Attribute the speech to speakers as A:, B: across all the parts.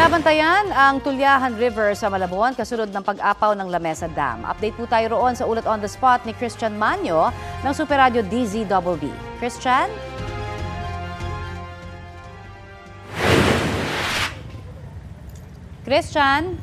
A: Binabantayan ang Tulyahan River sa Malabon kasunod ng pag-apaw ng Lamesa Dam. Update po tayo roon sa ulat on the spot ni Christian Manyo ng Super Radio DZBB. Christian? Christian?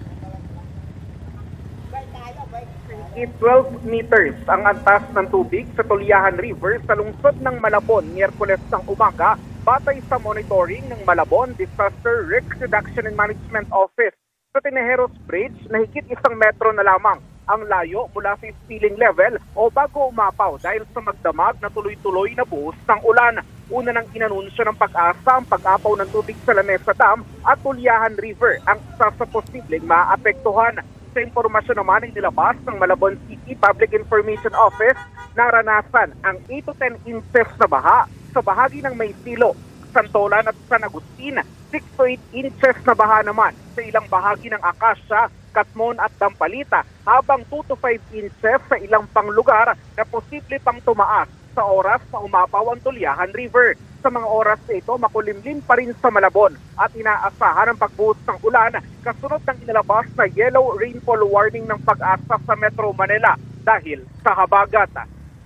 B: 12 meters ang antas ng tubig sa Tulyahan River sa lungsod ng Malabon, Miyerkules ng umaga, batay sa monitoring ng Malabon Disaster Risk Reduction and Management Office. Sa Tinejeros Bridge, na higit 1 metro na lamang ang layo mula sa spilling level o bago umapaw dahil sa magdamag na tuloy-tuloy na buhos ng ulan. Una nang inanunsyo ng Pag-asa ang pag-apaw ng tubig sa Lamesa Dam at Tulyahan River ang isa sa posibleng maapektuhan. Sa impormasyon naman ng nilabas ng Malabon City Public Information Office, naranasan ang 8 to 10 inches na baha sa bahagi ng Maysilo, Santolan at San Agustin, 6 to 8 inches na baha naman sa ilang bahagi ng Acacia, Catmon at Dampalita, habang 2 to 5 inches sa ilang pang lugar na posible pang tumaas sa oras na umapaw ang Tulyahan River. Sa mga oras na ito, makulimlim pa rin sa Malabon at inaasahan ang pagbuhos ng ulan kasunod ng inilabas na yellow rainfall warning ng Pag-asa sa Metro Manila dahil sa habagat.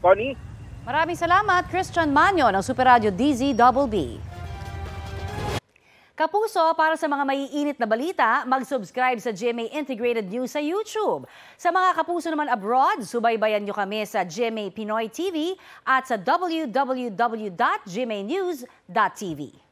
B: Connie?
A: Maraming salamat, Christian Manyo ng Super Radio DZBB. Kapuso, para sa mga maiinit na balita, mag-subscribe sa GMA Integrated News sa YouTube. Sa mga kapuso naman abroad, subaybayan nyo kami sa GMA Pinoy TV at sa www.gmanews.tv.